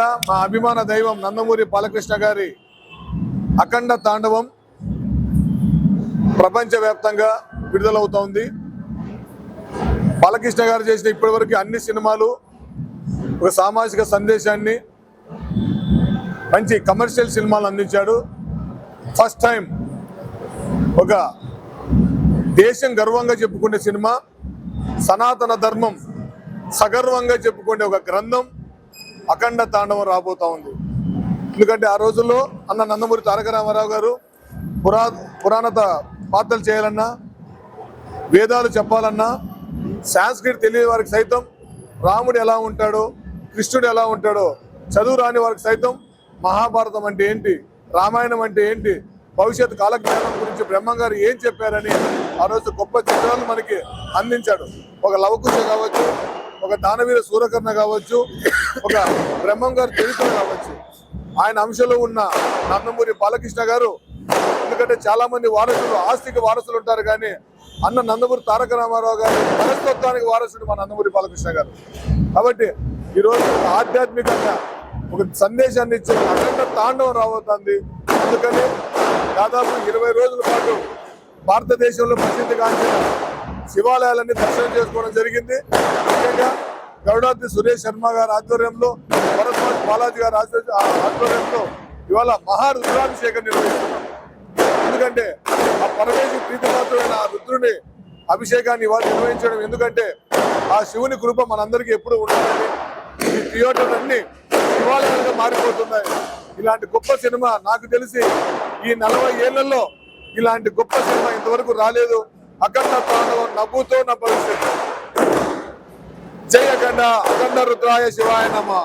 ఇవాళ మా అభిమాన దైవం నందమూరి బాలకృష్ణ గారి అఖండ తాండవం ప్రపంచవ్యాప్తంగా విడుదలవుతోంది. బాలకృష్ణ గారు చేసిన ఇప్పటివరకు అన్ని సినిమాలు ఒక సామాజిక సందేశాన్ని, మంచి కమర్షియల్ సినిమాలు అందించాడు. ఫస్ట్ టైం ఒక దేశం గర్వంగా చెప్పుకునే సినిమా, సనాతన ధర్మం సగర్వంగా చెప్పుకునే ఒక గ్రంథం అఖండ తాండవం రాబోతా ఉంది. ఎందుకంటే ఆ రోజుల్లో అన్న నందమూరి తారక రామారావు గారు పురాణత పాత్రలు చేయాలన్నా, వేదాలు చెప్పాలన్నా, సాంస్క్రిట్ తెలియని వారికి సైతం రాముడు ఎలా ఉంటాడో, కృష్ణుడు ఎలా ఉంటాడో చదువు రాని వారికి సైతం మహాభారతం అంటే ఏంటి, రామాయణం అంటే ఏంటి, భవిష్యత్ కాలజ్ఞానం గురించి బ్రహ్మం గారు ఏం చెప్పారని ఆ రోజు గొప్ప చిత్రాలు మనకి అందించాడు. ఒక లవకుశ కావచ్చు, ఒక దానవీర సూరకర్ణ కావచ్చు, ఒక బ్రహ్మం గారు చరిత్ర కావచ్చు. ఆయన అంశంలో ఉన్న నందమూరి బాలకృష్ణ గారు, ఎందుకంటే చాలా మంది వారసులు, ఆస్తికి వారసులు ఉంటారు, కానీ అన్న నందమూరి తారక రామారావు గారు మనస్తత్వానికి వారసుడు మా నందమూరి బాలకృష్ణ గారు. కాబట్టి ఈరోజు ఆధ్యాత్మికంగా ఒక సందేశాన్ని ఇచ్చే అఖండ తాండవం రాబోతుంది. అందుకని దాదాపు 20 రోజుల పాటు భారతదేశంలో ప్రసిద్ధిగాంచిన శివాలయాలన్నీ దర్శనం చేసుకోవడం జరిగింది. ముఖ్యంగా గౌడాద్రి సురేష్ శర్మ గారి ఆధ్వర్యంలో, భరద్వాజ్ బాలాజీ గారి ఆధ్వర్యంలో ఇవాళ మహారుద్రాభిషేకం నిర్వహిస్తున్నాం. ఎందుకంటే ఆ పరమేశ్వరి ప్రీతిపాత్రమైన ఆ రుద్రుని అభిషేకాన్ని ఇవాళ నిర్వహించడం, ఎందుకంటే ఆ శివుని కృప మనందరికీ ఎప్పుడు ఉండాలని. ఈ థియేటర్లన్నీ శివాలయాలుగా మారిపోతున్నాయి. ఇలాంటి గొప్ప సినిమా నాకు తెలిసి ఈ 40 ఏళ్లలో ఇలాంటి గొప్ప సినిమా ఇంతవరకు రాలేదు. అఖండ తాండవం నవ్వుతో నా భవిష్యత్తు. జై అఖండ, అఖండ రుద్రాయ శివాయ నమః.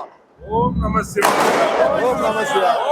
ఓం నమః శివాయ. ఓం నమః శివాయ.